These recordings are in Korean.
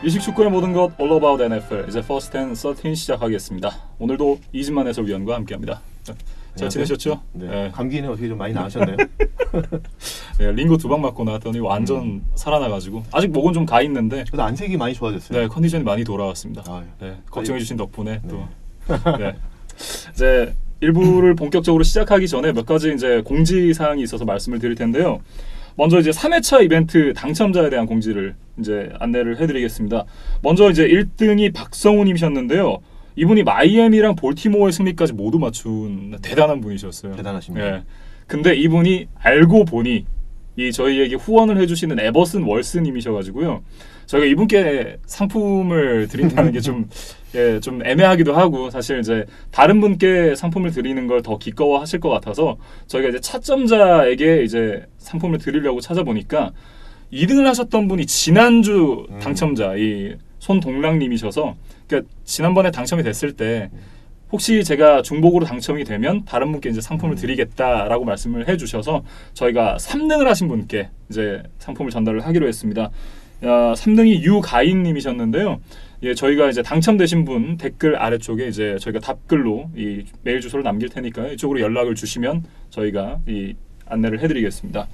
이식 축구의 모든 것 All About NFL 이제 First and 13 시작하겠습니다. 오늘도 이진만 해설위원과 함께합니다. 잘 지내셨죠? 네. 네. 감기는 어떻게 좀 많이 나으셨나요? 네, 링고 2방 맞고 나왔더니 완전 살아나가지고 아직 목은 좀 가 있는데 그래도 안색이 많이 좋아졌어요. 네, 컨디션이 많이 돌아왔습니다. 네, 걱정해 주신 덕분에 또 네. 이제 일부를 본격적으로 시작하기 전에 몇 가지 이제 공지 사항이 있어서 말씀을 드릴 텐데요. 먼저 이제 3회차 이벤트 당첨자에 대한 공지를 이제 안내를 해드리겠습니다. 먼저 이제 1등이 박성우님이셨는데요. 이분이 마이애미랑 볼티모어의 승리까지 모두 맞춘 대단한 분이셨어요. 대단하십니다. 예. 근데 이분이 알고 보니 이 저희에게 후원을 해주시는 에버슨 월스님이셔가지고요. 저희가 이분께 상품을 드린다는 게 좀 좀 애매하기도 하고 사실 이제 다른 분께 상품을 드리는 걸 더 기꺼워하실 것 같아서 저희가 이제 차점자에게 이제 상품을 드리려고 찾아보니까 2등을 하셨던 분이 지난주 당첨자 이 손동락님이셔서 그러니까 지난번에 당첨이 됐을 때 혹시 제가 중복으로 당첨이 되면 다른 분께 이제 상품을 드리겠다라고 말씀을 해주셔서 저희가 3등을 하신 분께 이제 상품을 전달을 하기로 했습니다. 3등이 유가인님이셨는데요. 예, 저희가 이제 당첨되신 분 댓글 아래쪽에 이제 저희가 답글로 이 메일 주소를 남길 테니까요. 이쪽으로 연락을 주시면 저희가 이 안내를 해드리겠습니다.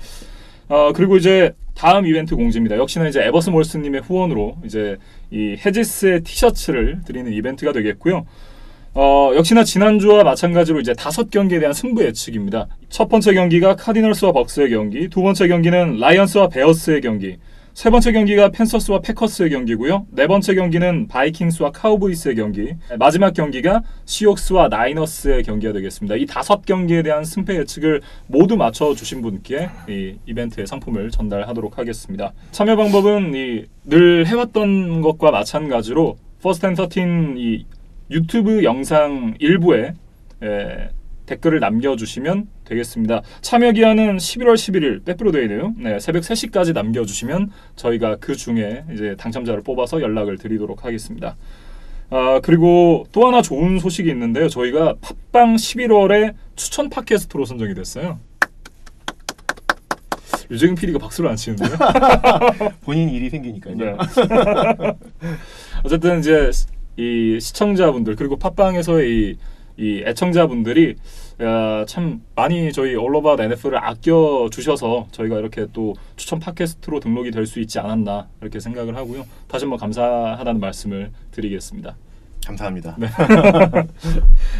그리고 이제 다음 이벤트 공지입니다. 역시나 이제 에버슨 월스님의 후원으로 이제 이 헤지스의 티셔츠를 드리는 이벤트가 되겠고요. 역시나 지난주와 마찬가지로 이제 5경기에 대한 승부 예측입니다. 첫 번째 경기가 카디널스와 벅스의 경기, 두 번째 경기는 라이언스와 베어스의 경기, 세 번째 경기가 팬서스와 패커스의 경기고요. 네 번째 경기는 바이킹스와 카우보이스의 경기, 마지막 경기가 시옥스와 나이너스의 경기가 되겠습니다. 이 5경기에 대한 승패 예측을 모두 맞춰주신 분께 이 이벤트의 상품을 전달하도록 하겠습니다. 참여 방법은 늘 해왔던 것과 마찬가지로 First and 13 이 유튜브 영상 일부에 댓글을 남겨주시면 되겠습니다. 참여 기한은 11월 11일 빼빼로데이네요. 네, 새벽 3시까지 남겨주시면 저희가 그 중에 이제 당첨자를 뽑아서 연락을 드리도록 하겠습니다. 그리고 또 하나 좋은 소식이 있는데요. 저희가 팟빵 11월에 추천 팟캐스트로 선정이 됐어요. 유재근 PD가 박수를 안 치는데요. 본인 일이 생기니까요. 네. 어쨌든 이제 이 시청자분들 그리고 팟빵에서의 이 애청자분들이 참 많이 저희 All About NFL을 아껴주셔서 저희가 이렇게 또 추천 팟캐스트로 등록이 될 수 있지 않았나 이렇게 생각을 하고요. 다시 한번 감사하다는 말씀을 드리겠습니다. 감사합니다. 네.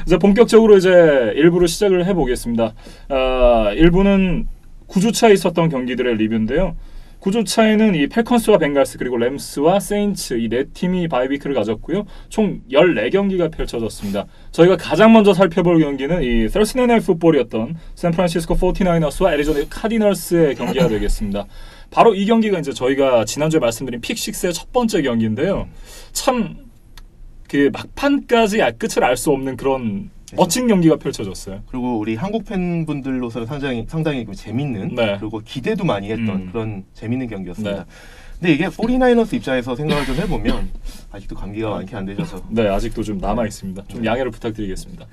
이제 본격적으로 이제 1부로 시작을 해보겠습니다. 1부는 9주차에 있었던 경기들의 리뷰인데요. 9주차에는 이 펠컨스와 벵갈스 그리고 램스와 세인츠 이 네 팀이 바이위크를 가졌고요. 총 14경기가 펼쳐졌습니다. 저희가 가장 먼저 살펴볼 경기는 이 Thursday Night Football이었던 샌프란시스코 49ers와 애리조나 카디널스의 경기가 되겠습니다. 바로 이 경기가 이제 저희가 지난주에 말씀드린 픽6의 첫 번째 경기인데요. 참 그 막판까지 끝을 알 수 없는 그런 멋진 경기가 펼쳐졌어요. 그리고 우리 한국 팬분들로서는 상당히 재밌는 그리고 기대도 많이 했던 그런 재밌는 경기였습니다. 네. 근데 이게 49ers 입장에서 생각을 좀 해보면 아직도 감기가 완쾌 안 되셔서 네, 아직도 좀 남아 있습니다. 좀 양해를 부탁드리겠습니다.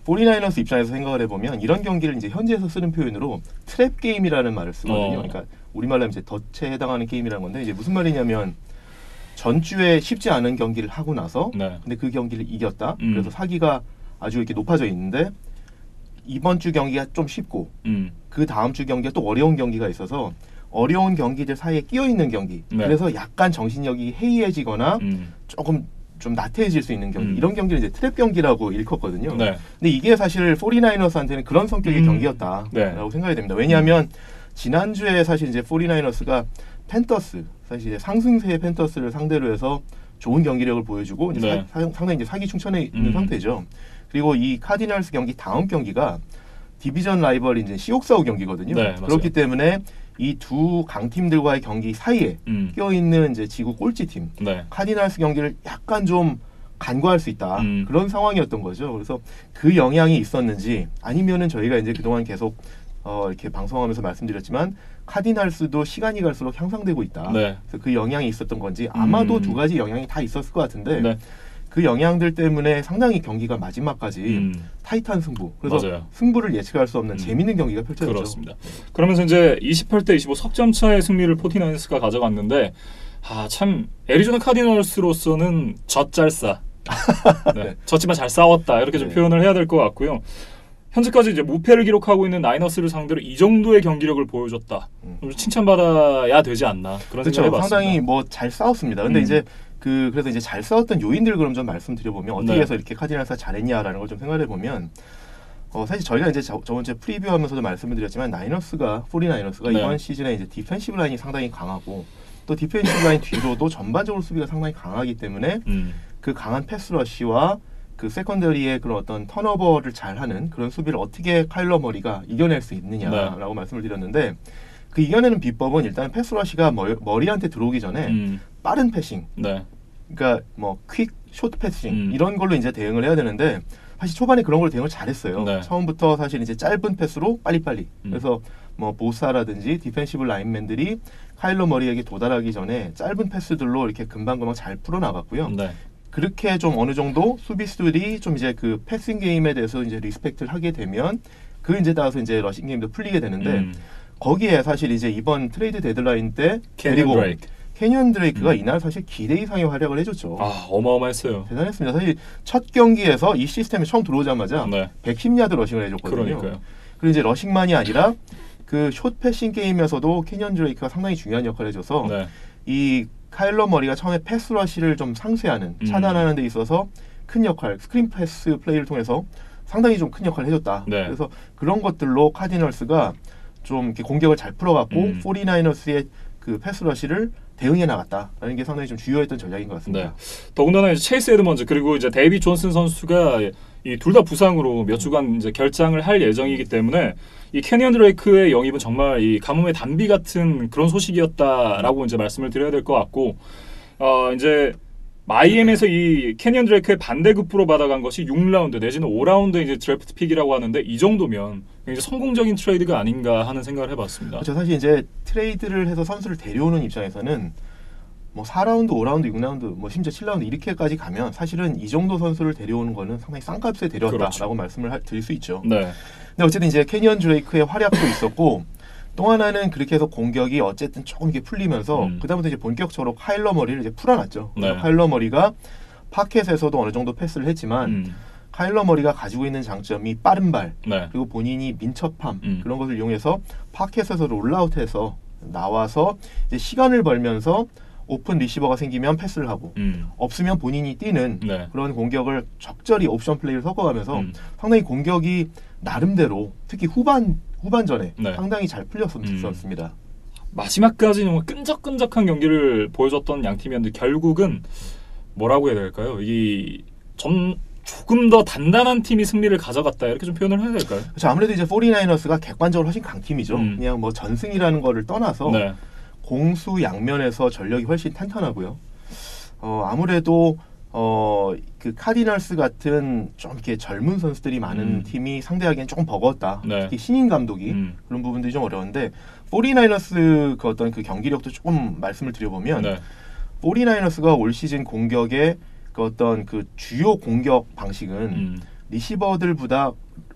49ers 입장에서 생각을 해보면 이런 경기를 이제 현지에서 쓰는 표현으로 트랩 게임이라는 말을 쓰거든요. 그러니까 우리말로 하면 이제 덫에 해당하는 게임이라는 건데 이제 무슨 말이냐면 전주에 쉽지 않은 경기를 하고 나서 근데 그 경기를 이겼다. 그래서 사기가 아주 이렇게 높아져 있는데 이번 주 경기가 좀 쉽고 그 다음 주 경기가 또 어려운 경기가 있어서 어려운 경기들 사이에 끼어 있는 경기. 그래서 약간 정신력이 해이해지거나 조금 좀 나태해질 수 있는 경기. 이런 경기를 이제 트랩 경기라고 일컫거든요. 근데 이게 사실 49ers한테는 그런 성격의 경기였다라고 생각이 됩니다. 왜냐하면 지난주에 사실 이제 49ers가 팬더스, 사실 이제 상승세의 팬더스를 상대로 해서 좋은 경기력을 보여주고 이제 상당히 이제 사기 충천에 있는 상태죠. 그리고 이 카디널스 경기 다음 경기가 디비전 라이벌인 이제 시옥사우 경기거든요. 그렇기 때문에 이 두 강팀들과의 경기 사이에 껴있는 이제 지구 꼴찌팀 카디널스 경기를 약간 좀 간과할 수 있다. 그런 상황이었던 거죠. 그래서 그 영향이 있었는지 아니면은 저희가 이제 그동안 계속 이렇게 방송하면서 말씀드렸지만 카디널스도 시간이 갈수록 향상되고 있다. 그래서 그 영향이 있었던 건지 아마도 두 가지 영향이 다 있었을 것 같은데 그 영향들 때문에 상당히 경기가 마지막까지 타이트한 승부. 그래서 맞아요. 승부를 예측할 수 없는 재밌는 경기가 펼쳐졌죠. 그렇습니다. 그러면서 이제 28대 25 석점 차의 승리를 49ers가 가져갔는데 참 애리조나 카디널스로서는 젖잘싸. 네. 졌지만 잘 싸웠다 이렇게 좀 표현을 해야 될 것 같고요. 현재까지 이제 무패를 기록하고 있는 나이너스를 상대로 이 정도의 경기력을 보여줬다. 좀 칭찬받아야 되지 않나 그런 그렇죠. 생각을 해봤습니다. 상당히 뭐 잘 싸웠습니다. 근데 이제 그래서 이제 잘 싸웠던 요인들 그럼 좀 말씀드려보면 어떻게 해서 이렇게 카디널스가 잘했냐라는 걸 좀 생각해 보면 사실 저희가 이제 저번 주에 프리뷰하면서도 말씀을 드렸지만 나이너스가 49ers가 이번 시즌에 이제 디펜시브 라인이 상당히 강하고 또 디펜시브 라인 뒤로도 전반적으로 수비가 상당히 강하기 때문에 그 강한 패스러시와 그 세컨더리의 그런 어떤 턴오버를 잘하는 그런 수비를 어떻게 카일러 머리가 이겨낼 수 있느냐라고 말씀을 드렸는데 그 이겨내는 비법은 일단 패스러시가 머리한테 들어오기 전에 빠른 패싱, 그러니까 뭐 퀵 숏 패싱 이런 걸로 이제 대응을 해야 되는데 사실 초반에 그런 걸 대응을 잘했어요. 처음부터 사실 이제 짧은 패스로 빨리빨리. 그래서 뭐 보사라든지 디펜시브 라인맨들이 카일러 머리에게 도달하기 전에 짧은 패스들로 이렇게 금방금방 잘 풀어나갔고요. 그렇게 좀 어느 정도 수비수들이 좀 이제 그 패싱 게임에 대해서 이제 리스펙트를 하게 되면 그 이제 따라서 이제 러싱 게임도 풀리게 되는데 거기에 사실 이제 이번 트레이드 데드라인 때 캐니언 드레이크가 이날 사실 기대 이상의 활약을 해줬죠. 어마어마했어요. 대단했습니다. 사실 첫 경기에서 이 시스템에 처음 들어오자마자 110야드 러싱을 해줬거든요. 그러니까요. 그리고 이제 러싱만이 아니라 그 숏 패싱 게임에서도 캐니언 드레이크가 상당히 중요한 역할을 해줘서 이 카일러 머리가 처음에 패스 러시를 좀 상쇄하는 차단하는 데 있어서 큰 역할, 스크린 패스 플레이를 통해서 상당히 좀 큰 역할을 해줬다. 그래서 그런 것들로 카디널스가 좀 이렇게 공격을 잘 풀어갖고 49ers의 그 패스 러시를 대응해 나갔다라는 게 상당히 좀 주요했던 전략인 것 같습니다. 더군다나 이제 체이스 에드먼즈 그리고 이제 데이비 존슨 선수가 이 둘 다 부상으로 몇 주간 이제 결장을 할 예정이기 때문에 이 캐니언 드레이크의 영입은 정말 이 가뭄의 단비 같은 그런 소식이었다라고 이제 말씀을 드려야 될 것 같고 이제 마이애미에서 이 캐니언 드레이크의 반대급부로 받아간 것이 6라운드 내지는 5라운드 이제 드래프트 픽이라고 하는데 이 정도면 굉장히 성공적인 트레이드가 아닌가 하는 생각을 해봤습니다. 그렇죠. 사실 이제 트레이드를 해서 선수를 데려오는 입장에서는 뭐 4라운드, 5라운드, 6라운드, 뭐 심지어 7라운드 이렇게까지 가면 사실은 이 정도 선수를 데려오는 거는 상당히 싼 값에 데려왔다라고 말씀을 드릴 수 있죠. 근데 어쨌든 이제 캐니언 드레이크의 활약도 있었고 또 하나는 그렇게 해서 공격이 어쨌든 조금 이렇게 풀리면서 그다음부터 이제 본격적으로 카일러 머리를 이제 풀어놨죠. 카일러 머리가 파켓에서도 어느 정도 패스를 했지만 카일러 머리가 가지고 있는 장점이 빠른 발 그리고 본인이 민첩함 그런 것을 이용해서 파켓에서 롤아웃해서 나와서 이제 시간을 벌면서 오픈 리시버가 생기면 패스를 하고 없으면 본인이 뛰는 그런 공격을 적절히 옵션 플레이를 섞어가면서 상당히 공격이 나름대로 특히 후반전에 상당히 잘 풀렸었습니다. 마지막까지 정말 끈적끈적한 경기를 보여줬던 양 팀이었는데 결국은 뭐라고 해야 될까요? 조금 더 단단한 팀이 승리를 가져갔다 이렇게 좀 표현을 해야 될까요? 그렇죠. 아무래도 이제 49ers가 객관적으로 훨씬 강팀이죠. 그냥 뭐 전승이라는 거를 떠나서 공수 양면에서 전력이 훨씬 탄탄하고요. 아무래도 그 카디널스 같은 좀 이렇게 젊은 선수들이 많은 팀이 상대하기엔 조금 버거웠다. 특히 신인 감독이 그런 부분들이 좀 어려운데 49ers 그 어떤 그 경기력도 조금 말씀을 드려보면 49ers가 올 시즌 공격의 그 어떤 그 주요 공격 방식은 리시버들보다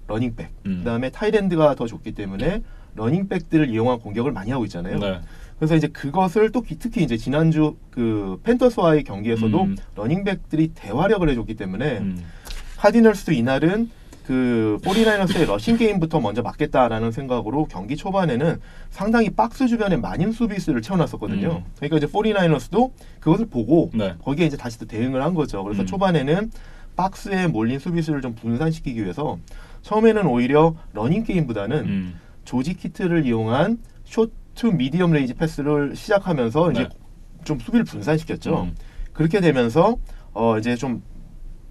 러닝백, 그다음에 타이트엔드가 더 좋기 때문에 러닝백들을 이용한 공격을 많이 하고 있잖아요. 그래서 이제 그것을 또 특히 이제 지난주 그 팬더스와의 경기에서도 러닝백들이 대활약을 해줬기 때문에 카디널스도 이날은 그 49ers의 러싱 게임부터 먼저 막겠다라는 생각으로 경기 초반에는 상당히 박스 주변에 많은 수비수를 채워놨었거든요. 그러니까 이제 49ers도 그것을 보고 거기에 이제 다시 또 대응을 한 거죠. 그래서 초반에는 박스에 몰린 수비수를 좀 분산시키기 위해서 처음에는 오히려 러닝 게임보다는 조지 키트를 이용한 투 미디엄 레인지 패스를 시작하면서 이제 좀 수비를 분산시켰죠. 그렇게 되면서 이제 좀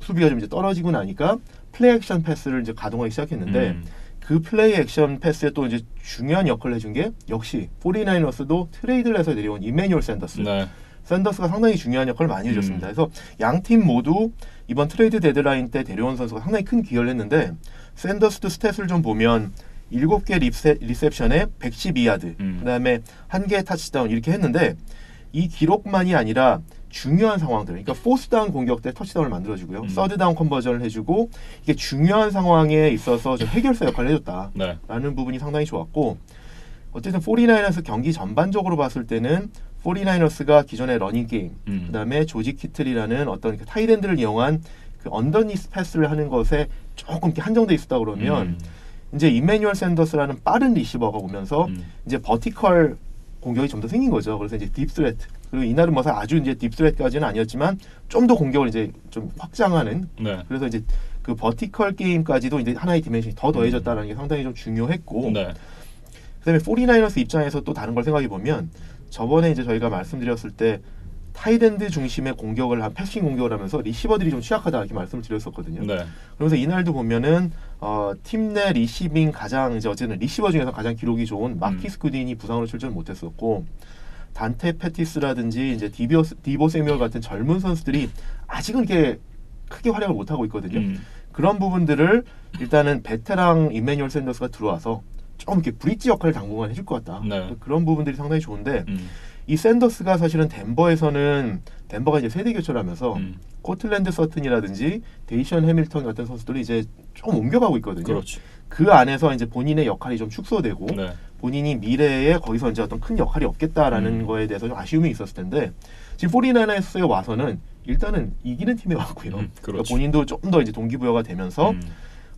수비가 좀 이제 떨어지고 나니까 플레이 액션 패스를 이제 가동하기 시작했는데 그 플레이 액션 패스에 또 이제 중요한 역할을 해준 게 역시 49ers도 트레이드를 해서 내려온 이메뉴얼 샌더스. 샌더스가 상당히 중요한 역할을 많이 해줬습니다. 그래서 양 팀 모두 이번 트레이드 데드라인 때 데려온 선수가 상당히 큰 기여를 했는데 샌더스도 스탯을 좀 보면 7개 리셉션에 112야드, 그 다음에 1개의 타치다운 이렇게 했는데 이 기록만이 아니라 중요한 상황들, 그러니까 포스다운 공격 때 터치다운을 만들어주고요. 서드다운 컨버전을 해주고 이게 중요한 상황에 있어서 좀 해결사 역할을 해줬다라는 부분이 상당히 좋았고 어쨌든 49ers 경기 전반적으로 봤을 때는 49ers가 기존의 러닝 게임, 그다음에 조지 키틀이라는 어떤 그 타이랜드를 이용한 그 언더니스 패스를 하는 것에 조금 이렇게 한정돼 있었다 그러면 이제 이메뉴얼 샌더스라는 빠른 리시버가 오면서 이제 버티컬 공격이 좀 더 생긴 거죠. 그래서 이제 딥 스레트, 그리고 이날은 뭐 아주 이제 딥 스레트까지는 아니었지만 좀 더 공격을 이제 좀 확장하는. 네. 그래서 이제 그 버티컬 게임까지도 이제 하나의 디멘션이 더 더해졌다는 게 상당히 좀 중요했고. 네. 그다음에 49ers 입장에서 또 다른 걸 생각해 보면 저번에 이제 저희가 말씀드렸을 때 타이랜드 중심의 공격을 한 패싱 공격을 하면서 리시버들이 좀 취약하다 이렇게 말씀을 드렸었거든요. 네. 그러면서 이날도 보면은 팀 내 리시빙 가장 이제 어쨌든 리시버 중에서 가장 기록이 좋은 마키스 구딘이 부상으로 출전 못했었고, 단테 페티스라든지 이제 디보 세뮤얼 같은 젊은 선수들이 아직은 이렇게 크게 활약을 못 하고 있거든요. 그런 부분들을 일단은 베테랑 이메뉴얼 샌더스가 들어와서 좀 이렇게 브릿지 역할을 당분간 해줄 것 같다. 네. 그런 부분들이 상당히 좋은데 이 샌더스가 사실은 덴버가 이제 세대 교체를 하면서 코틀랜드 서튼이라든지 데이션 해밀턴 같은 선수들이 이제 좀 옮겨가고 있거든요. 그렇죠. 그 안에서 이제 본인의 역할이 좀 축소되고 네. 본인이 미래에 거기서 이제 어떤 큰 역할이 없겠다라는 거에 대해서 좀 아쉬움이 있었을 텐데 지금 49ers에 와서는 일단은 이기는 팀에 왔고요. 그렇죠. 그러니까 본인도 조금 더 이제 동기부여가 되면서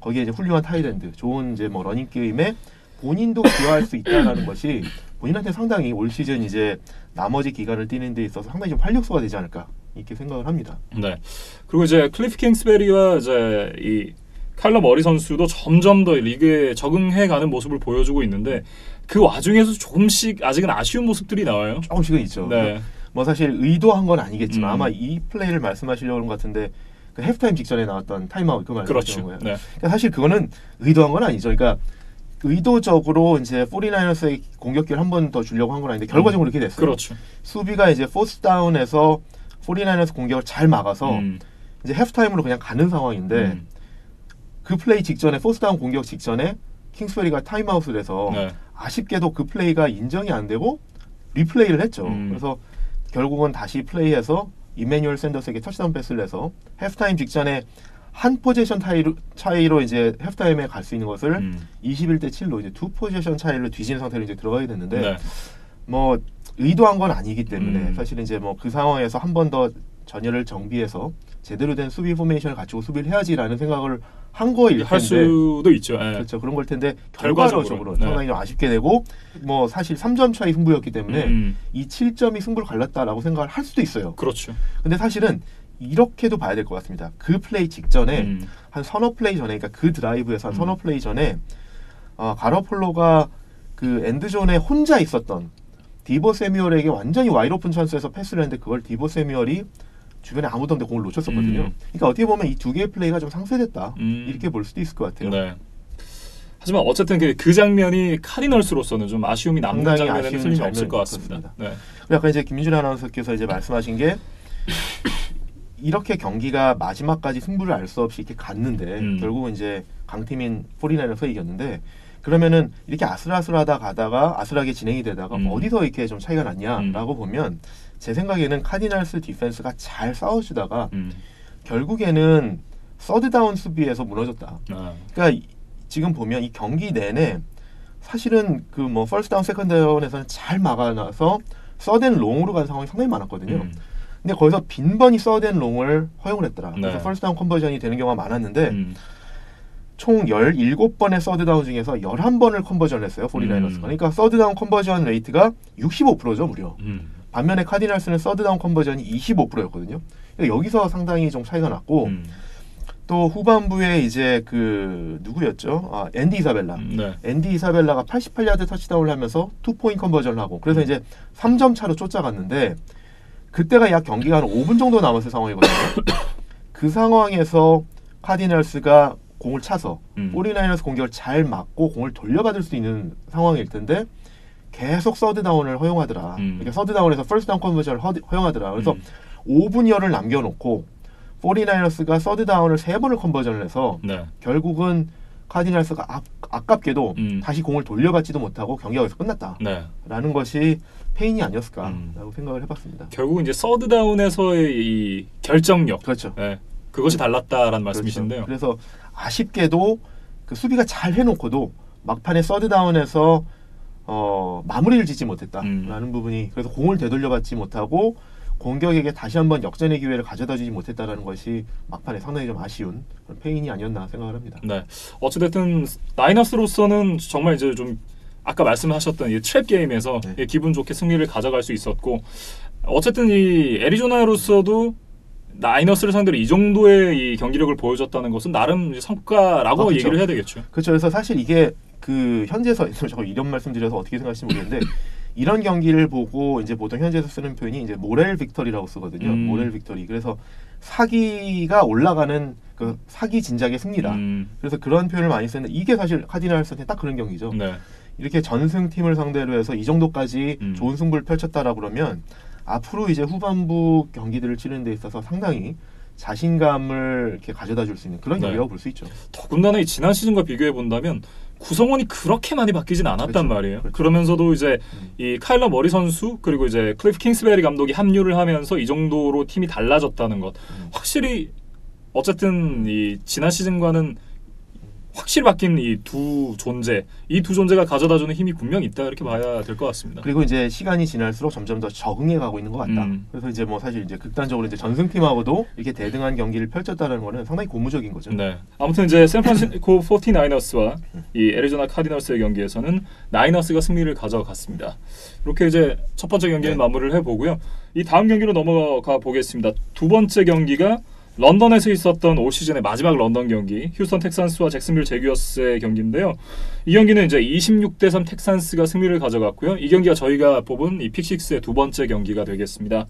거기에 이제 훌륭한 타이랜드, 좋은 이제 뭐 러닝 게임에 본인도 기여할 수 있다라는 것이 본인한테 상당히 올 시즌 이제 나머지 기간을 뛰는 데 있어서 상당히 좀 활력소가 되지 않을까 이렇게 생각을 합니다. 네. 그리고 이제 클리프 킹스베리와 이제 이 칼러 머리 선수도 점점 더 리그에 적응해가는 모습을 보여주고 있는데 그 와중에서 조금씩 아직은 아쉬운 모습들이 나와요. 조금씩은 있죠. 네. 뭐 사실 의도한 건 아니겠지만 아마 이 플레이를 말씀하시려고 그런 것 같은데 그 해프타임 직전에 나왔던 타임아웃 그 말씀하시는 거예요. 네. 그러니까 사실 그거는 의도한 건 아니죠. 그러니까 의도적으로 이제 49ers의 공격기를 한 번 더 주려고 한 건 아닌데 결과적으로 그렇게 됐어요. 그렇죠. 수비가 이제 포스 다운에서 49ers 공격을 잘 막아서 이제 해프타임으로 그냥 가는 상황인데 그 플레이 직전에 포스 다운 공격 직전에 킹스베리가 타임아웃을 해서 네. 아쉽게도 그 플레이가 인정이 안 되고 리플레이를 했죠. 그래서 결국은 다시 플레이해서 이메뉴얼 샌더스에게 터치다운 패스를 해서 해프타임 직전에 한 포지션 차이로 이제 해프타임에 갈 수 있는 것을 21대 7로 이제 두 포지션 차이로 뒤진 상태로 이제 들어가게 됐는데 네. 뭐 의도한 건 아니기 때문에 사실 이제 뭐 그 상황에서 한 번 더 전열을 정비해서 제대로 된 수비 포메이션을 갖추고 수비를 해야지라는 생각을 한 거일 텐데 할 수도 있죠. 네. 그렇죠. 그런 걸 텐데 결과적으로 결과적으로 네. 상당히 좀 아쉽게 되고 뭐 사실 3점 차이 승부였기 때문에 이 7점이 승부를 갈랐다라고 생각을 할 수도 있어요. 그렇죠. 근데 사실은 이렇게도 봐야 될 것 같습니다. 그 플레이 직전에 한 서너 플레이 전에, 그러니까 그 드라이브에서 한 서너 플레이 전에 가로폴로가 그 엔드존에 혼자 있었던 디보 세뮤얼에게 완전히 와이드오픈 찬스에서 패스를 했는데 그걸 디보 세뮤얼이 주변에 아무도 없는데 공을 놓쳤었거든요. 그러니까 어떻게 보면 이 두 개의 플레이가 좀 상쇄됐다 이렇게 볼 수도 있을 것 같아요. 네. 하지만 어쨌든 그 장면이 카디널스로서는 좀 아쉬움이 남는 상당히 장면에는 아쉬운 틀림이 없을 것 장면이 같습니다. 네. 그리고 아까 이제 김민준 아나운서께서 이제 말씀하신 게 이렇게 경기가 마지막까지 승부를 알 수 없이 이렇게 갔는데 결국은 이제 강팀인 49ers가 이겼는데 그러면은 이렇게 아슬아슬하다 가다가 아슬하게 진행이 되다가 어디서 이렇게 좀 차이가 났냐라고 보면 제 생각에는 카디널스 디펜스가 잘 싸워주다가 결국에는 서드다운 수비에서 무너졌다. 그러니까 지금 보면 이 경기 내내 사실은 그 뭐 퍼스트다운 세컨다운에서는 잘 막아놔서 서드앤 롱으로 간 상황이 상당히 많았거든요. 근데 거기서 빈번히 서드앤 롱을 허용을 했더라. 네. 그래서 퍼스트다운 컨버전이 되는 경우가 많았는데 총 17번의 서드다운 중에서 11번을 컨버전을 했어요. 49ers가. 그러니까 서드다운 컨버전 레이트가 65%죠 무려. 반면에 카디널스는 서드다운 컨버전이 25%였거든요. 그러니까 여기서 상당히 좀 차이가 났고 또 후반부에 이제 그 누구였죠? 앤디 이사벨라. 네. 앤디 이사벨라가 88야드 터치다운을 하면서 2포인트 컨버전을 하고 그래서 이제 3점 차로 쫓아갔는데 그때가 약 경기가 한 5분 정도 남았을 상황이거든요. 그 상황에서 카디널스가 공을 차서 49ers 공격을 잘 막고 공을 돌려받을 수 있는 상황일 텐데 계속 서드다운을 허용하더라. 그러니까 서드다운에서 퍼스트다운 컨버전을 허용하더라. 그래서 5분여를 남겨놓고 49ers가 서드다운을 3번을 컨버전을 해서 네. 결국은 카디널스가 아깝게도 다시 공을 돌려받지도 못하고 경기가 여기서 끝났다. 네. 라는 것이 페인이 아니었을까라고 생각을 해봤습니다. 결국 이제 서드다운에서의 이 결정력, 그렇죠. 네, 그것이 달랐다라는 말씀이신데요. 그래서 아쉽게도 그 수비가 잘 해놓고도 막판에 서드다운에서 마무리를 짓지 못했다라는 부분이 그래서 공을 되돌려받지 못하고 공격에게 다시 한번 역전의 기회를 가져다주지 못했다라는 것이 막판에 상당히 좀 아쉬운 그런 패인이 아니었나 생각을 합니다. 네, 어찌됐든 나이너스로서는 정말 이제 좀 아까 말씀하셨던 이 트랩 게임에서 네. 기분 좋게 승리를 가져갈 수 있었고 어쨌든 이 애리조나로서도 나이너스를 상대로 이 정도의 이 경기력을 보여줬다는 것은 나름 성과라고 그렇죠. 얘기를 해야 되겠죠. 그렇죠. 그래서 사실 이게 그 현지에서 제가 이런 말씀드려서 어떻게 생각하실지 모르겠는데 이런 경기를 보고 이제 보통 현지에서 쓰는 표현이 이제 모렐 빅터리라고 쓰거든요. 모렐 빅터리. 그래서 사기가 올라가는 그 사기 진작의 승리다. 그래서 그런 표현을 많이 쓰는데 이게 사실 카디널스한테 딱 그런 경기죠. 네. 이렇게 전승팀을 상대로 해서 이 정도까지 좋은 승부를 펼쳤다라 그러면 앞으로 이제 후반부 경기들을 치르는 데 있어서 상당히 자신감을 이렇게 가져다 줄 수 있는 그런 경기라고 볼 수 있죠. 더군다나 이 지난 시즌과 비교해 본다면 구성원이 그렇게 많이 바뀌진 않았단 그렇죠. 말이에요. 그렇죠. 그러면서도 이제 이 카일러 머리 선수 그리고 이제 클리프 킹스베리 감독이 합류를 하면서 이 정도로 팀이 달라졌다는 것. 확실히 어쨌든 이 지난 시즌과는 확실히 바뀐 이 두 존재가 가져다주는 힘이 분명히 있다 이렇게 봐야 될 것 같습니다. 그리고 이제 시간이 지날수록 점점 더 적응해 가고 있는 것 같다. 그래서 이제 뭐 사실 이제 극단적으로 이제 전승팀하고도 이렇게 대등한 경기를 펼쳤다는 거는 상당히 고무적인 거죠. 네. 아무튼 이제 샌프란시스코 49ers 와 이 애리조나 카디널스의 경기에서는 나이너스가 승리를 가져갔습니다. 이렇게 이제 첫 번째 경기는 마무리를 해보고요. 이 다음 경기로 넘어가 보겠습니다. 두 번째 경기가 런던에서 있었던 올 시즌의 마지막 런던 경기 휴스턴 텍산스와 잭슨빌 제규어스의 경기인데요. 이 경기는 이제 26대3 텍산스가 승리를 가져갔고요. 이 경기가 저희가 뽑은 이 픽식스의 두 번째 경기가 되겠습니다.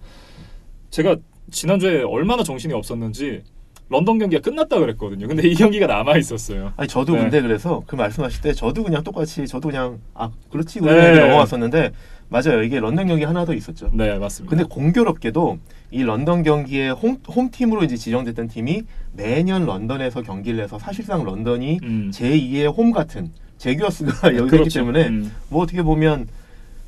제가 지난주에 얼마나 정신이 없었는지 런던 경기가 끝났다 그랬거든요. 근데 이 경기가 남아 있었어요. 아니 저도 네. 근데 그래서 그 말씀하실 때 저도 그냥 똑같이 저도 그냥 그렇지 우리가 넘어갔었는데 맞아요. 이게 런던 경기 하나 더 있었죠. 네, 맞습니다. 근데 공교롭게도 이 런던 경기에 홈팀으로 이제 지정됐던 팀이 매년 런던에서 경기를 해서 사실상 런던이 제2의 홈 같은 제규어스가 여기 있기 때문에 뭐 어떻게 보면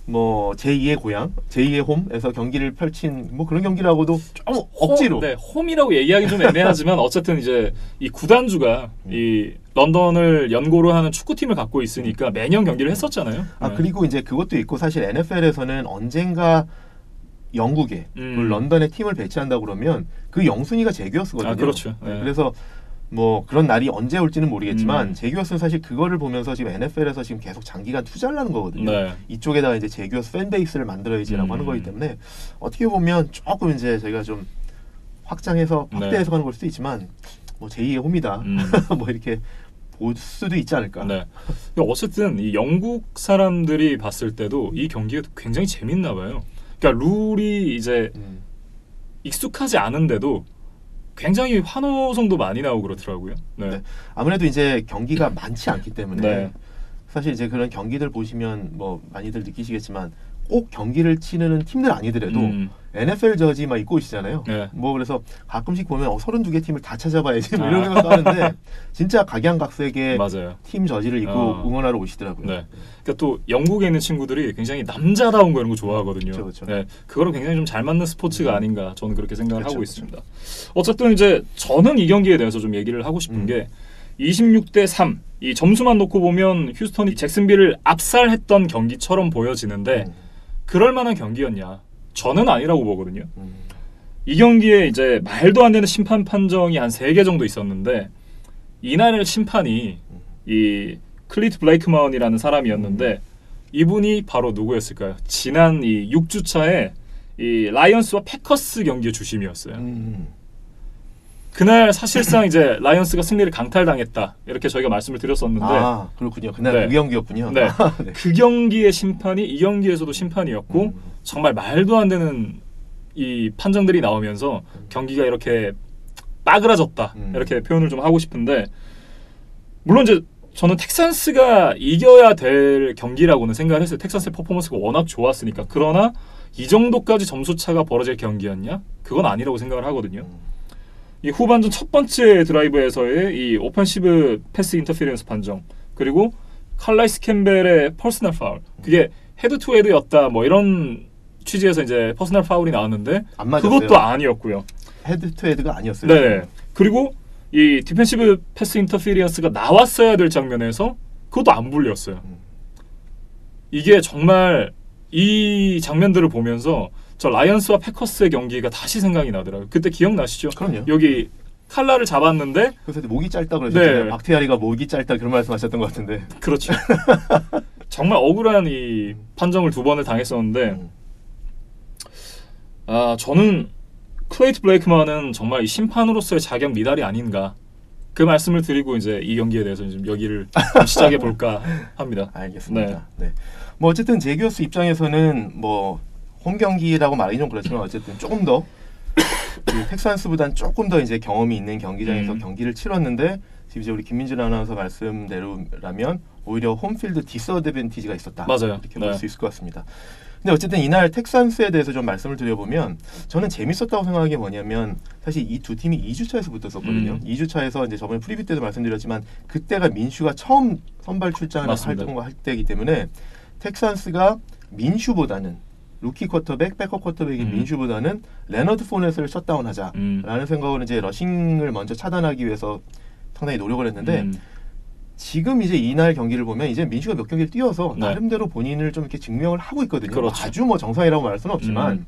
뭐 제2의 고향, 제2의 홈에서 경기를 펼친 뭐 그런 경기라고도 좀 억지로. 홈이라고 얘기하기 좀 애매하지만 어쨌든 이제 이 구단주가 이 런던을 연고로 하는 축구팀을 갖고 있으니까 매년 경기를 했었잖아요. 그리고 이제 그것도 있고 사실 NFL에서는 언젠가 영국에 런던에 팀을 배치한다 그러면 그 영순위가 제규어스거든요. 그렇죠. 네. 그래서 뭐 그런 날이 언제 올지는 모르겠지만 제규어스는 사실 그거를 보면서 지금 NFL에서 지금 계속 장기간 투자를 하는 거거든요. 네. 이쪽에다가 이제 제규어스 팬베이스를 만들어야지라고 하는 거기 때문에 어떻게 보면 조금 이제 저희가 좀 확장해서 확대해서 가는 걸 수도 있지만 뭐 제2의 홈이다. 뭐 이렇게 볼 수도 있지 않을까. 네. 어쨌든 이 영국 사람들이 봤을 때도 이 경기가 굉장히 재밌나 봐요. 그러니까 룰이 이제 익숙하지 않은데도 굉장히 환호성도 많이 나오고 그렇더라고요. 네. 네. 아무래도 이제 경기가 많지 않기 때문에 네. 사실 이제 그런 경기들 보시면 뭐 많이들 느끼시겠지만 꼭 경기를 치는 팀들 아니더라도 NFL 저지 막 입고 오시잖아요. 네. 뭐 그래서 가끔씩 보면 32개 팀을 다 찾아봐야지 뭐 이런 생각도 하는데 진짜 각양각색의 맞아요. 팀 저지를 입고 응원하러 오시더라고요. 네. 그러니까 또 영국에 있는 친구들이 굉장히 남자다운 거 이런 거 좋아하거든요. 그렇죠. 네. 그거랑 굉장히 좀 잘 맞는 스포츠가 아닌가 저는 그렇게 생각을 하고 있습니다. 어쨌든 이제 저는 이 경기에 대해서 좀 얘기를 하고 싶은 게 26대3 이 점수만 놓고 보면 휴스턴이 잭슨빌을 압살했던 경기처럼 보여지는데 그럴 만한 경기였냐? 저는 아니라고 보거든요. 이 경기에 이제 말도 안 되는 심판 판정이 한 3개 정도 있었는데 이날 심판이 이 클리트 블레이크먼이라는 사람이었는데 이분이 바로 누구였을까요? 지난 이 6주차에 이 라이언스와 패커스 경기의 주심이었어요. 그날 사실상 이제 라이언스가 승리를 강탈당했다 이렇게 저희가 말씀을 드렸었는데 그렇군요. 그날 그 경기였군요. 네. 네. 그 경기의 심판이 이 경기에서도 심판이었고 정말 말도 안 되는 이 판정들이 나오면서 경기가 이렇게 빠그라졌다 이렇게 표현을 좀 하고 싶은데 물론 이제 저는 텍산스가 이겨야 될 경기라고는 생각을 했어요. 텍산스의 퍼포먼스가 워낙 좋았으니까. 그러나 이 정도까지 점수차가 벌어질 경기였냐? 그건 아니라고 생각을 하거든요. 이 후반전 첫 번째 드라이브에서의 이 오펜시브 패스 인터피런스 판정 그리고 칼라이스 캠벨의 퍼스널 파울 그게 헤드 투 헤드였다 뭐 이런 취지에서 이제 퍼스널 파울이 나왔는데 그것도 아니었고요. 헤드 투 헤드가 아니었어요. 네. 그리고 이 디펜시브 패스 인터피런스가 나왔어야 될 장면에서 그것도 안 불렸어요. 이게 정말 이 장면들을 보면서 저 라이언스와 패커스의 경기가 다시 생각이 나더라고요. 그때 기억나시죠? 그럼요. 여기 칼라를 잡았는데 그래서 목이 짧다 그러셨잖아요. 네. 박태아리가 목이 짧다 그런 말씀하셨던 것 같은데. 그렇죠. 정말 억울한 이 판정을 2번을 당했었는데 저는 클레이트 블레이크만은 정말 이 심판으로서의 자격 미달이 아닌가 그 말씀을 드리고 이제 이 경기에 대해서 좀 여기를 좀 시작해 볼까 합니다. 알겠습니다. 네. 뭐 어쨌든 제규어스 입장에서는 뭐 홈 경기라고 말하기 좀 그렇지만 어쨌든 조금 더 그 텍사스보다는 조금 더 이제 경험이 있는 경기장에서 경기를 치렀는데 지금 이제 우리 김민준 아나운서 말씀대로라면 오히려 홈필드 디스어드밴티지가 있었다. 맞아요. 이렇게 볼 수 있을 것 같습니다. 근데 어쨌든 이날 텍산스에 대해서 좀 말씀을 드려보면 저는 재밌었다고 생각하는 게 뭐냐면 사실 이 두 팀이 2주차에서 붙었었거든요. 2주차에서 이제 저번에 프리뷰 때도 말씀드렸지만 그때가 민슈가 처음 선발 출장을 할 때이기 때문에 텍산스가 민슈보다는 루키 쿼터백, 백업 쿼터백인 민슈보다는 레너드 포넷을 셧다운하자라는 생각으로 이제 러싱을 먼저 차단하기 위해서 상당히 노력을 했는데 지금 이제 이날 경기를 보면 이제 민슈가 몇 경기를 뛰어서 나름대로 본인을 좀 이렇게 증명을 하고 있거든요. 그렇죠. 아주 뭐 정상이라고 말할 수는 없지만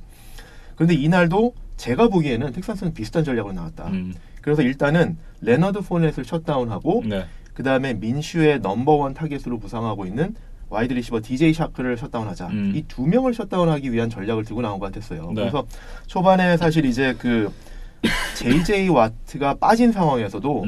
그런데 이날도 제가 보기에는 텍사스는 비슷한 전략으로 나왔다. 그래서 일단은 레너드 포넷을 셧다운하고 그 다음에 민슈의 넘버원 타겟으로 부상하고 있는 와이드 리시버 DJ 샤크를 셧다운하자. 이 2명을 셧다운하기 위한 전략을 들고 나온 것 같았어요. 그래서 초반에 사실 이제 그 JJ 와트가 빠진 상황에서도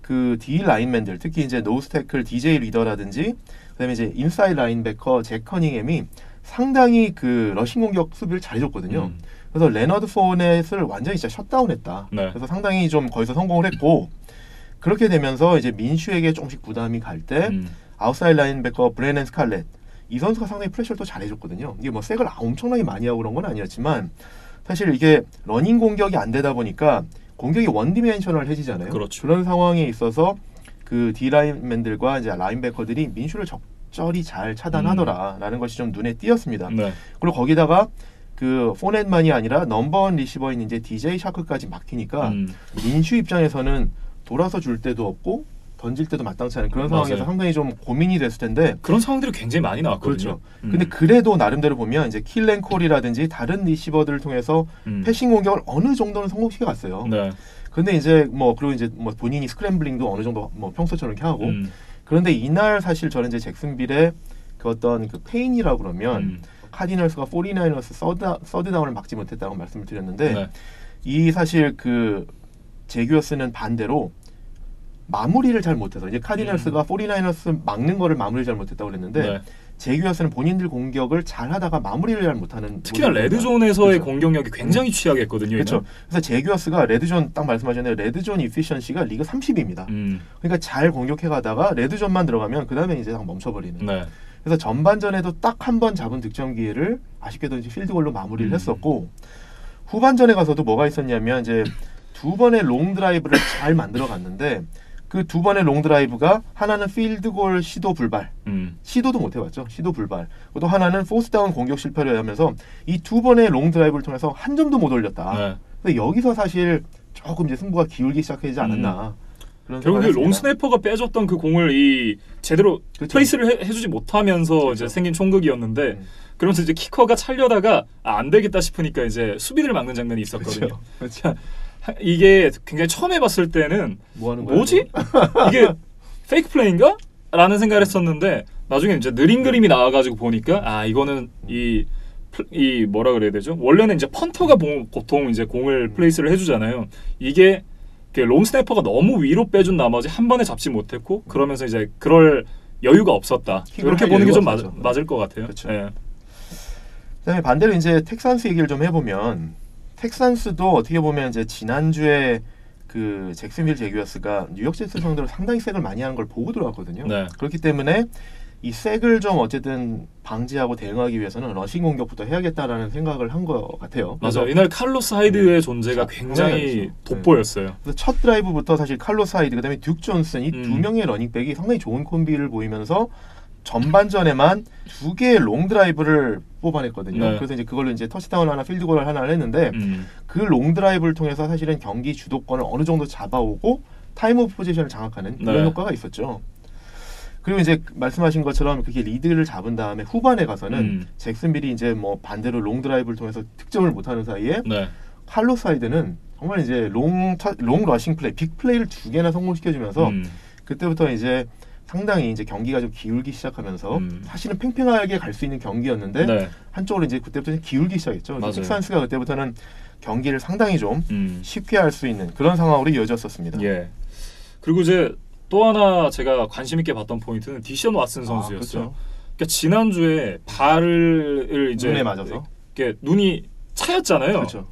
그 D 라인맨들 특히 이제 노스 태클 DJ 리더라든지 그다음에 이제 인사이드 라인베커 잭 커닝햄이 상당히 그 러싱 공격 수비를 잘해줬거든요. 그래서 레너드 포넷을 완전히 진짜 셧다운했다. 그래서 상당히 좀 거기서 성공을 했고 그렇게 되면서 이제 민슈에게 조금씩 부담이 갈 때 아웃사이드 라인베커 브레넨 스칼렛 이 선수가 상당히 프레셔를 또 잘해줬거든요. 이게 뭐 색을 엄청나게 많이 하고 그런 건 아니었지만 사실 이게 러닝 공격이 안 되다 보니까 공격이 원디멘셔널 해지잖아요. 그렇죠. 그런 상황에 있어서 그 D라인맨들과 이제 라인베커들이 민슈를 적절히 잘 차단하더라라는 것이 좀 눈에 띄었습니다. 그리고 거기다가 그 포넷만이 아니라 넘버원 리시버인 이제 DJ 샤크까지 막히니까 민슈 입장에서는 돌아서 줄 때도 없고 던질 때도 마땅치 않은 그런 상황에서 상당히 좀 고민이 됐을 텐데 그런 상황들이 굉장히 많이 나왔거든요. 그렇죠. 근데 그래도 나름대로 보면 이제 킬앤콜이라든지 다른 리시버들을 통해서 패싱 공격을 어느 정도는 성공시켜 갔어요. 근데 이제 뭐 그리고 이제 뭐 본인이 스크램블링도 어느 정도 뭐 평소처럼 이렇게 하고 그런데 이날 사실 저는 이제 잭슨빌의 그 어떤 그 페인이라고 그러면 카디널스가 49ers 서드 다운을 막지 못했다고 말씀을 드렸는데 이 사실 그 제규어스는 반대로 마무리를 잘 못해서 이제 카디널스가 49ers 막는 거를 마무리를 잘 못했다고 그랬는데 제규어스는 본인들 공격을 잘 하다가 마무리를 잘 못하는 특히나 레드존에서의 공격력이 굉장히 취약했거든요. 그렇죠. 그래서 제규어스가 레드존 딱 말씀하셨는데 레드존 이피션시가 리그 30위입니다. 그러니까 잘 공격해 가다가 레드존만 들어가면 그 다음에 이제 딱 멈춰버리는. 그래서 전반전에도 딱 한 번 잡은 득점 기회를 아쉽게도 이제 필드골로 마무리를 했었고 후반전에 가서도 뭐가 있었냐면 이제 2번의 롱 드라이브를 잘 만들어 갔는데 그 2번의 롱 드라이브가 하나는 필드골 시도 불발, 시도도 못 해봤죠. 시도 불발. 또 하나는 포스다운 공격 실패를 하면서 이 2번의 롱 드라이브를 통해서 한 점도 못 올렸다. 근데 여기서 사실 조금 이제 승부가 기울기 시작하지 않았나. 결국 롱 스네이퍼가 빼줬던 그 공을 이 제대로 플레이스를 해주지 못하면서 이제 생긴 총극이었는데 그러면서 이제 키커가 찰려다가 안 되겠다 싶으니까 이제 수비를 막는 장면이 있었거든요. 이게 굉장히 처음 해봤을 때는 뭐 하는 거야, 뭐지? 이게 페이크 플레이인가? 라는 생각을 했었는데 나중에 이제 느린 그림이 나와가지고 보니까 이거는 이 뭐라 그래야 되죠? 원래는 이제 펀터가 보통 이제 공을 플레이스를 해주잖아요. 이게 롱 스냅퍼가 너무 위로 빼준 나머지 한 번에 잡지 못했고 그러면서 이제 그럴 여유가 없었다. 이렇게 보는 게 좀 맞을 것 같아요. 그렇죠. 그다음에 반대로 이제 텍산스 얘기를 좀 해보면 텍산스도 어떻게 보면 이제 지난주에 그 잭슨빌 제규어스가 뉴욕 제츠 상대로 상당히 색을 많이 하는 걸 보고 들어왔거든요. 그렇기 때문에 이 색을 좀 어쨌든 방지하고 대응하기 위해서는 러싱 공격부터 해야겠다라는 생각을 한 것 같아요. 맞아요. 이날 칼로스 하이드의 존재가 굉장히 돋보였어요. 그래서 첫 드라이브부터 사실 칼로스 하이드 그다음에 듀크 존슨 이 두 명의 러닝백이 상당히 좋은 콤비를 보이면서 전반전에만 2개의 롱 드라이브를 뽑아냈거든요. 그래서 이제 그걸로 이제 터치다운 하나, 필드골 하나를 했는데 그 롱 드라이브를 통해서 사실은 경기 주도권을 어느 정도 잡아오고 타임 오브 포지션을 장악하는 그런 효과가 있었죠. 그리고 이제 말씀하신 것처럼 그렇게 리드를 잡은 다음에 후반에 가서는 잭슨빌이 이제 뭐 반대로 롱 드라이브를 통해서 득점을 못하는 사이에 네. 칼로스 하이드는 정말 이제 롱 러싱 플레이, 빅 플레이를 2개나 성공시켜주면서 그때부터 이제 상당히 이제 경기가 좀 기울기 시작하면서 사실은 팽팽하게 갈 수 있는 경기였는데 네. 한쪽으로 이제 그때부터 기울기 시작했죠. 맞아요. 텍사스가 그때부터는 경기를 상당히 좀 쉽게 할 수 있는 그런 상황으로 이어졌었습니다. 예. 그리고 이제 또 하나 제가 관심 있게 봤던 포인트는 디션 왓슨 선수였어요. 그렇죠. 그러니까 지난주에 발을 이제 눈에 맞아서 이렇게 눈이 차였잖아요. 그렇죠.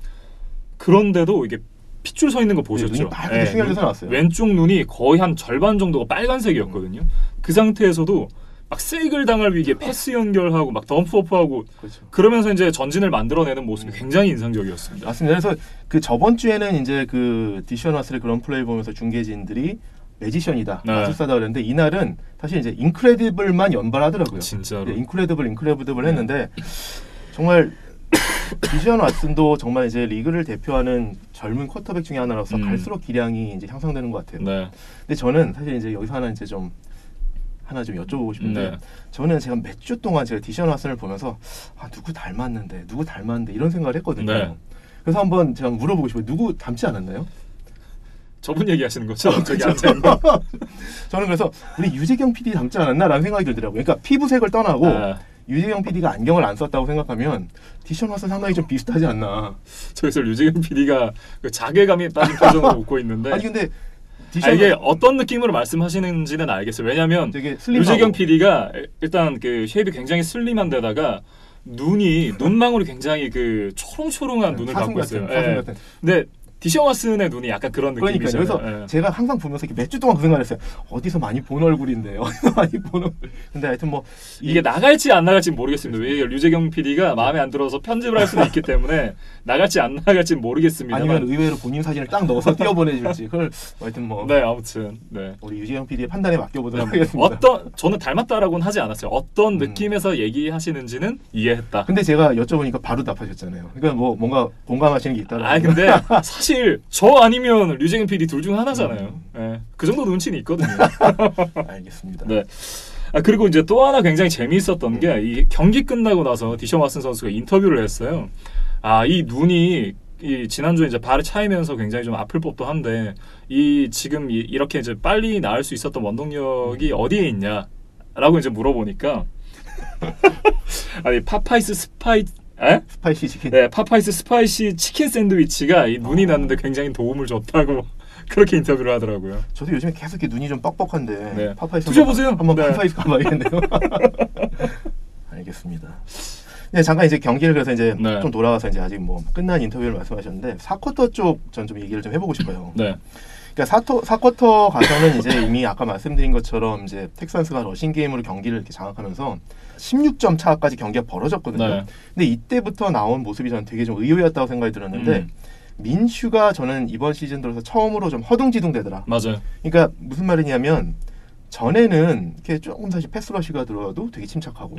그런데도 이게 핏줄 서 있는 거 네, 보셨죠? 눈이 빨갛게 충혈돼서 나왔어요. 왼쪽 눈이 거의 한 절반 정도가 빨간색이었거든요. 그 상태에서도 막 세이글 당할 위기에 패스 연결하고 막 덤프오프하고 그렇죠. 그러면서 이제 전진을 만들어내는 모습이 굉장히 인상적이었습니다. 맞습니다. 그래서 그 저번 주에는 이제 그 디션 와스의 그런 플레이 보면서 중계진들이 매지션이다, 네. 마술사다 그랬는데 이날은 사실 이제 인크레디블만 연발하더라고요. 진짜로. 네, 인크레디블 했는데 정말 디션 왓슨도 정말 이제 리그를 대표하는 젊은 쿼터백 중에 하나로서 갈수록 기량이 이제 향상되는 것 같아요. 네. 근데 저는 사실 이제 여기서 하나 좀 여쭤보고 싶은데 네. 저는 제가 몇 주 동안 제가 디션 왓슨을 보면서 누구 닮았는데 이런 생각을 했거든요. 네. 그래서 한번 제가 물어보고 싶어요. 누구 닮지 않았나요? 저분 얘기하시는 거죠? 저기 앉아 있는 거. 저는 그래서 우리 유재경 PD 닮지 않았나라는 생각이 들더라고요. 그러니까 피부색을 떠나고 유재경 PD가 안경을 안 썼다고 생각하면 디션 왓슨 상당히 좀 비슷하지 않나. 저기서 유재경 PD가 그 자괴감이 빠진 표정으로 웃고 있는데 아니 근데 이게 어떤 느낌으로 말씀하시는지는 알겠어요. 왜냐하면 되게 슬림하고. 유재경 PD가 일단 그 쉐입이 굉장히 슬림한데다가 눈망울이 굉장히 그 초롱초롱한 눈을 갖고 있어요. 사슴 같은. 근데 디션 왓슨의 눈이 약간 그런 그러니까요. 느낌이잖아요. 그래서 제가 항상 보면서 몇 주 동안 그 생각을 했어요. 어디서 많이 본 얼굴인데 어디서 많이 본 얼굴. 근데 하여튼 뭐 이게 나갈지 안 나갈지 모르겠습니다. 왜 유재경 PD가 마음에 안 들어서 편집을 할 수도 있기 때문에 나갈지 안 나갈지 모르겠습니다. 아니면 의외로 본인 사진을 딱 넣어서 띄워보내줄지. 그걸 하여튼 뭐 네, 아무튼 네. 우리 유재경 PD의 판단에 맡겨보도록 하겠습니다. 저는 닮았다라고는 하지 않았어요. 어떤 느낌에서 얘기하시는지는 이해했다. 근데 제가 여쭤보니까 바로 답하셨잖아요. 그러니까 뭐 뭔가 공감하시는 게 있다라는. 아 근데 사실 저 아니면 류재경 PD 둘 중 하나잖아요. 네, 그 정도 눈치는 있거든요. 알겠습니다. 네. 그리고 이제 또 하나 굉장히 재미있었던 게 이 경기 끝나고 나서 디션 왓슨 선수가 인터뷰를 했어요. 이 눈이 지난주에 이제 발에 차이면서 굉장히 좀 아플 법도 한데 지금 이렇게 이제 빨리 나을 수 있었던 원동력이 어디에 있냐라고 이제 물어보니까 아니 파파이스 스파이시 치킨. 네, 파파이스 스파이시 치킨 샌드위치가 이 눈이 났는데 굉장히 도움을 줬다고 그렇게 인터뷰를 하더라고요. 저도 요즘에 계속 이렇게 눈이 좀 뻑뻑한데 네. 파파이스 드셔보세요. 한번 네. 파파이스 가봐야겠네요. 알겠습니다. 네, 잠깐 이제 경기를 그래서 이제 네. 좀 돌아가서 이제 아직 뭐 끝난 인터뷰를 말씀하셨는데 4쿼터 쪽 전 좀 얘기를 좀 해보고 싶어요. 네. 그러니까 4쿼터 가서는 이제 이미 아까 말씀드린 것처럼 이제 텍사스가 러싱 게임으로 경기를 이렇게 장악하면서 16점 차까지 경기가 벌어졌거든요. 네. 근데 이때부터 나온 모습이 저는 되게 좀 의외였다고 생각이 들었는데 민슈가 저는 이번 시즌 들어서 처음으로 좀 허둥지둥되더라. 맞아요. 그러니까 무슨 말이냐면 전에는 이렇게 조금 사실 패스러시가 들어와도 되게 침착하고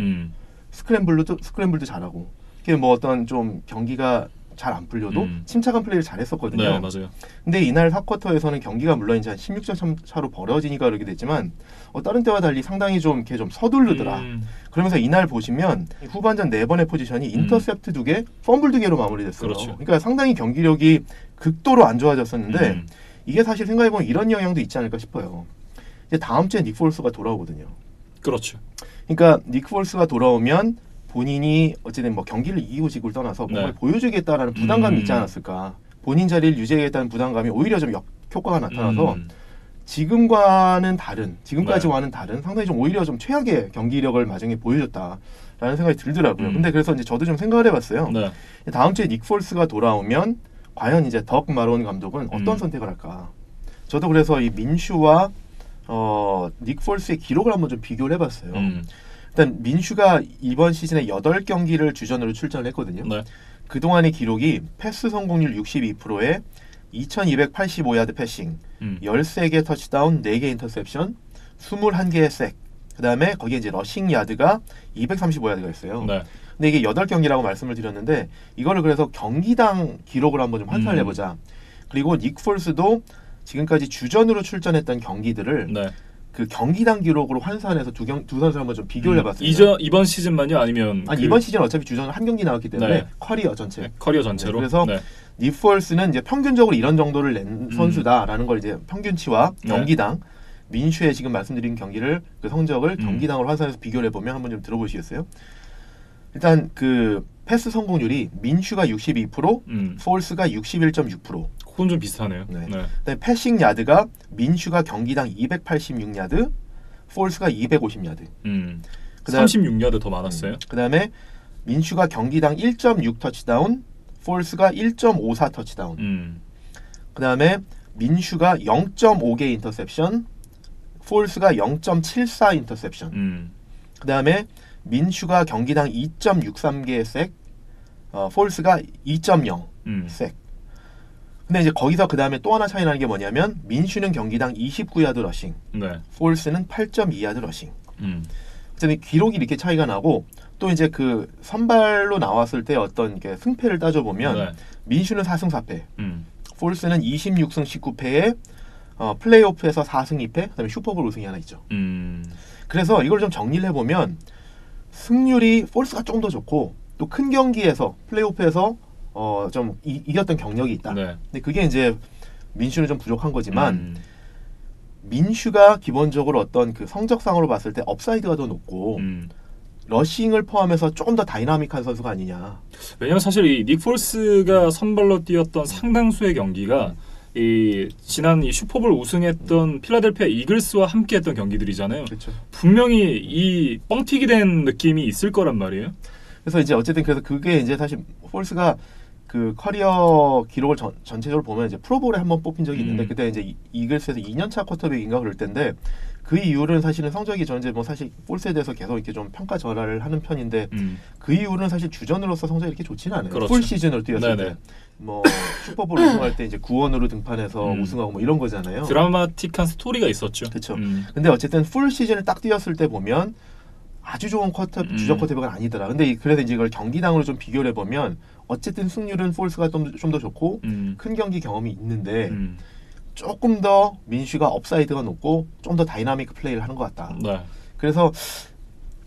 스크램블도 잘하고 이게 뭐 어떤 좀 경기가 잘 안 풀려도 침착한 플레이를 잘했었거든요. 네, 맞아요. 근데 이날 4쿼터에서는 경기가 물론 이제 한 16점 차로 벌어지니까 그렇게 됐지만 다른 때와 달리 상당히 좀 이렇게 좀 서두르더라. 그러면서 이날 보시면 후반전 4번의 포지션이 인터셉트 2개, 펌블 2개로 마무리됐어요. 그렇죠. 그러니까 상당히 경기력이 극도로 안 좋아졌었는데 이게 사실 생각해보면 이런 영향도 있지 않을까 싶어요. 이제 다음 주에 닉 폴스가 돌아오거든요. 그렇죠. 그러니까 닉 폴스가 돌아오면 본인이 어쨌든 뭐 경기를 이기고 지고를 떠나서 뭔가 보여주겠다라는 부담감이 있지 않았을까. 본인 자리를 유지하겠다는 부담감이 오히려 좀 역효과가 나타나서 지금과는 다른, 지금까지와는 다른 상당히 좀 오히려 좀 최악의 경기력을 마지막에 보여줬다라는 생각이 들더라고요. 근데 그래서 이제 저도 좀 생각을 해봤어요. 네. 다음 주에 닉 폴스가 돌아오면 과연 이제 덕 마론 감독은 어떤 선택을 할까? 저도 그래서 이 민슈와 닉 폴스의 기록을 한번 좀 비교를 해봤어요. 일단 민슈가 이번 시즌에 8경기를 주전으로 출전을 했거든요. 네. 그동안의 기록이 패스 성공률 62%에 2285야드 패싱, 13개 터치다운, 4개 인터셉션, 21개의 색. 그다음에 거기에 이제 러싱 야드가 235야드가 있어요. 네. 근데 이게 8경기라고 말씀을 드렸는데 이거를 그래서 경기당 기록을 한번 좀 환산을 해보자. 그리고 닉 폴스도 지금까지 주전으로 출전했던 경기들을 그 경기당 기록으로 환산해서 두 선수를 한번 좀 비교를 해봤습니다. 이번 시즌만요? 아니면 이번 시즌 어차피 주전 한 경기 나왔기 때문에 네. 커리어 전체. 네, 커리어 전체로. 그래서 네. 닉 폴스는 이제 평균적으로 이런 정도를 낸 선수다라는 걸 이제 평균치와 경기당 민슈의 지금 말씀드린 경기를 그 성적을 경기당으로 환산해서 비교를 해보면 한번 좀 들어보시겠어요? 일단 그 패스 성공률이 민슈가 62%, 폴스가 61.6%. 그건 좀 비슷하네요. 네. 네. 그다음에 패싱 야드가 민슈가 경기당 286야드, 폴스가 250야드. 그다음 36야드 더 많았어요. 그다음에 민슈가 경기당 1.6 터치다운, 폴스가 1.54 터치다운. 그다음에 민슈가 0.5개 인터셉션, 폴스가 0.74 인터셉션. 그다음에 민슈가 경기당 2.63개 색, 폴스가 2.0 색. 근데 이제 거기서 그 다음에 또 하나 차이 나는 게 뭐냐면 민슈는 경기당 29야드 러싱, 네. 폴스는 8.2야드 러싱. 그다음에 기록이 이렇게 차이가 나고 또 이제 그 선발로 나왔을 때 어떤 게 승패를 따져보면 네. 민슈는 4승 4패, 폴스는 26승 19패에 플레이오프에서 4승 2패, 그다음에 슈퍼볼 우승이 하나 있죠. 그래서 이걸 좀 정리를 해보면 승률이 폴스가 좀 더 좋고 또 큰 경기에서 플레이오프에서 좀 이겼던 경력이 있다. 네. 근데 그게 이제 민슈는 좀 부족한 거지만 민슈가 기본적으로 어떤 그 성적상으로 봤을 때 업사이드가 더 높고 러싱을 포함해서 조금 더 다이나믹한 선수가 아니냐. 왜냐면 사실 이 닉 폴스가 선발로 뛰었던 상당수의 경기가 이 지난 이 슈퍼볼 우승했던 필라델피아 이글스와 함께했던 경기들이잖아요. 그렇죠. 분명히 이 뻥튀기 된 느낌이 있을 거란 말이에요. 그래서 이제 어쨌든 그래서 그게 이제 사실 폴스가 그 커리어 기록을 전체적으로 보면 이제 프로볼에 한번 뽑힌 적이 있는데 그때 이제 이글스에서 2년차 쿼터백인가 그럴 텐데 그 이후로는 사실은 성적이 저는 이제 뭐 사실 폴스에 대해서 계속 이렇게 좀 평가절하를 하는 편인데 그 이후로는 사실 주전으로서 성적이 이렇게 좋지는 않아요. 그렇죠. 풀 시즌으로 뛰었을 네네. 때 뭐 슈퍼볼 우승할 때 이제 구원으로 등판해서 우승하고 뭐 이런 거잖아요. 드라마틱한 스토리가 있었죠. 그렇죠. 근데 어쨌든 풀 시즌을 딱 뛰었을 때 보면 아주 좋은 주전 쿼터백은 아니더라. 근데 그래서 이제 이걸 경기당으로 좀 비교를 해보면 어쨌든 승률은 폴스가 좀 더 좋고 큰 경기 경험이 있는데 조금 더 민슈가 업사이드가 높고 좀 더 다이나믹 플레이를 하는 것 같다. 네. 그래서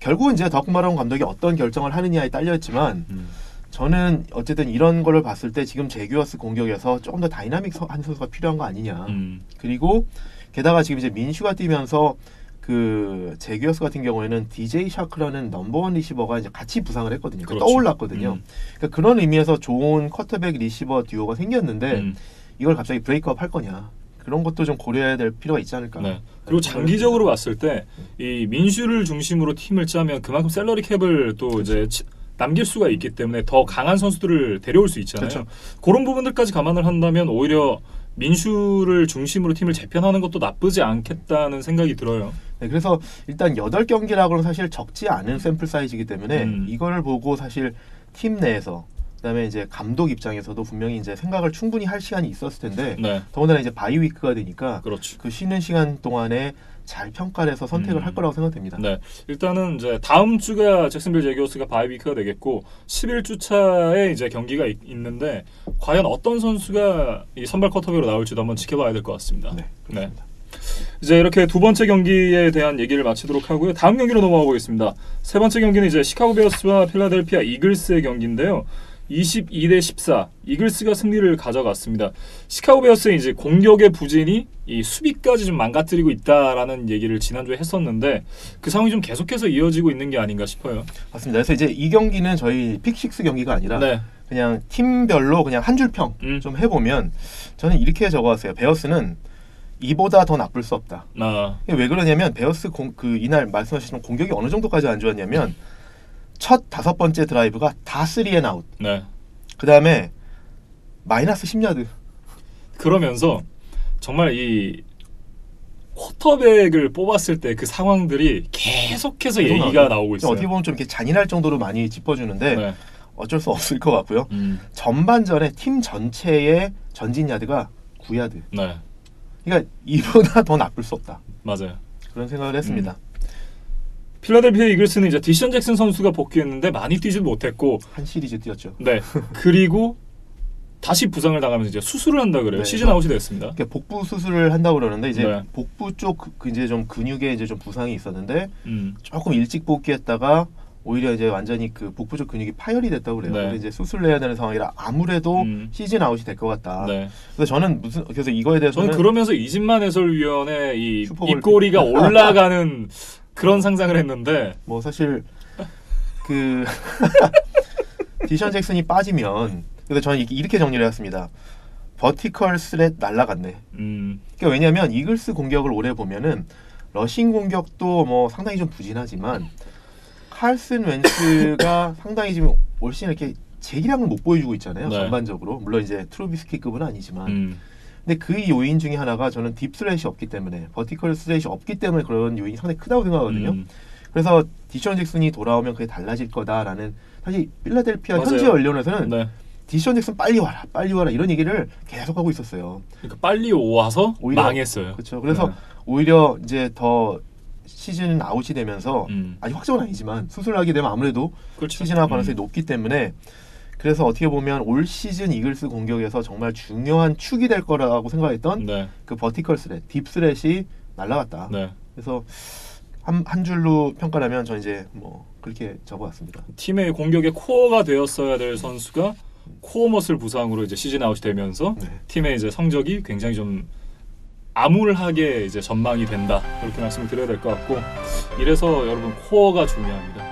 결국은 이제 더크마론 감독이 어떤 결정을 하느냐에 딸려있지만 저는 어쨌든 이런 거를 봤을 때 지금 제규어스 공격에서 조금 더 다이나믹한 선수가 필요한 거 아니냐. 그리고 게다가 지금 이제 민슈가 뛰면서 그 제규어스 같은 경우에는 DJ 샤크라는 넘버원 리시버가 이제 같이 부상을 했거든요. 그렇죠. 떠올랐거든요. 그러니까 그런 의미에서 좋은 쿼터백 리시버 듀오가 생겼는데 이걸 갑자기 브레이크업 할 거냐. 그런 것도 좀 고려해야 될 필요가 있지 않을까. 네. 그리고 장기적으로 봤을 때 이 민슈를 중심으로 팀을 짜면 그만큼 샐러리 캡을 또 이제 남길 수가 있기 때문에 더 강한 선수들을 데려올 수 있잖아요. 그렇죠. 그런 부분들까지 감안을 한다면 오히려 민슈를 중심으로 팀을 재편하는 것도 나쁘지 않겠다는 생각이 들어요. 네, 그래서 일단 8경기라고는 사실 적지 않은 샘플 사이즈이기 때문에 이거를 보고 사실 팀 내에서 그다음에 이제 감독 입장에서도 분명히 이제 생각을 충분히 할 시간이 있었을 텐데 네. 더군다나 이제 바이 위크가 되니까 그렇죠. 그 쉬는 시간 동안에 잘 평가를 해서 선택을 할 거라고 생각됩니다. 네, 일단은 이제 다음 주가 잭슨빌 제기어스가 바이위크가 되겠고 11주 차에 이제 경기가 있는데 과연 어떤 선수가 이 선발 쿼터백으로 나올지도 한번 지켜봐야 될 것 같습니다. 네, 그렇습니다. 이제 이렇게 두 번째 경기에 대한 얘기를 마치도록 하고요. 다음 경기로 넘어가 보겠습니다. 세 번째 경기는 이제 시카고 베어스와 필라델피아 이글스의 경기인데요. 22대 14 이글스가 승리를 가져갔습니다. 시카고 베어스의 이제 공격의 부진이 이 수비까지 좀 망가뜨리고 있다라는 얘기를 지난주에 했었는데 그 상황이 좀 계속해서 이어지고 있는 게 아닌가 싶어요. 맞습니다. 그래서 이제 이 경기는 저희 픽식스 경기가 아니라 네. 그냥 팀별로 그냥 한 줄 평 좀 해보면 저는 이렇게 적어왔어요. 베어스는 이보다 더 나쁠 수 없다. 왜 그러냐면 베어스 이날 말씀하신 공격이 어느 정도까지 안 좋았냐면 첫 5번째 드라이브가 다 3앤아웃. 네. 그 다음에 마이너스 10야드. 그러면서 정말 이 쿼터백을 뽑았을 때 그 상황들이 계속해서 얘기가 나오고 있어요. 어떻게 보면 좀 이렇게 잔인할 정도로 많이 짚어주는데 네. 어쩔 수 없을 것 같고요. 전반전에 팀 전체의 전진 야드가 9야드. 네. 그러니까 이보다 더 나쁠 수 없다. 맞아요. 그런 생각을 했습니다. 필라델피아 이글스는 이제 디션 잭슨 선수가 복귀했는데 많이 뛰지 못했고 한 시리즈 뛰었죠. 네. 그리고 다시 부상을 당하면서 이제 수술을 한다 그래요. 네. 시즌 아웃이 됐습니다. 복부 수술을 한다고 그러는데 이제 네. 복부 쪽 이제 좀 근육에 이제 좀 부상이 있었는데 조금 일찍 복귀했다가 오히려 이제 완전히 그 복부 쪽 근육이 파열이 됐다고 그래요. 네. 근데 이제 수술을 해야 되는 상황이라 아무래도 시즌 아웃이 될 것 같다. 네. 그래서 저는 그래서 이거에 대해서는 저는 그러면서 이진만 해설위원의 이 슈퍼볼 입꼬리가 올라가는 그런 상상을 했는데 뭐 사실 그 디션 잭슨이 빠지면 그래서 저는 이렇게 정리를 해왔습니다. 버티컬 스렛 날라갔네. 그러니까 왜냐하면 이글스 공격을 오래 보면은 러싱 공격도 뭐 상당히 좀 부진하지만 칼슨 웬츠가 상당히 지금 올 시즌 이렇게 재기량을 못 보여주고 있잖아요. 네. 전반적으로 물론 이제 트루비스키급은 아니지만 근데 그 요인 중에 하나가 저는 딥 스렛이 없기 때문에 버티컬 스렛이 없기 때문에 그런 요인이 상당히 크다고 생각하거든요. 그래서 디션 잭슨이 돌아오면 그게 달라질 거다라는 사실 필라델피아 맞아요. 현지 언론에서는 네. 디션 잭슨 빨리 와라 이런 얘기를 계속 하고 있었어요. 그러니까 빨리 와서 오히려 망했어요. 그렇죠. 그래서 네. 오히려 이제 더 시즌 아웃이 되면서 아직 확정은 아니지만 수술하게 되면 아무래도 그렇죠. 시즌 아웃 가능성이 높기 때문에 그래서 어떻게 보면 올 시즌 이글스 공격에서 정말 중요한 축이 될 거라고 생각했던 네. 그 버티컬 스렛, 딥 스렛이 날라갔다. 네. 그래서 한 줄로 평가하면 저 이제 뭐 그렇게 적어왔습니다. 팀의 공격의 코어가 되었어야 될 선수가 코어 머슬 부상으로 이제 시즌 아웃이 되면서 네. 팀의 이제 성적이 굉장히 좀 암울하게 이제 전망이 된다. 그렇게 말씀을 드려야 될 것 같고 이래서 여러분 코어가 중요합니다.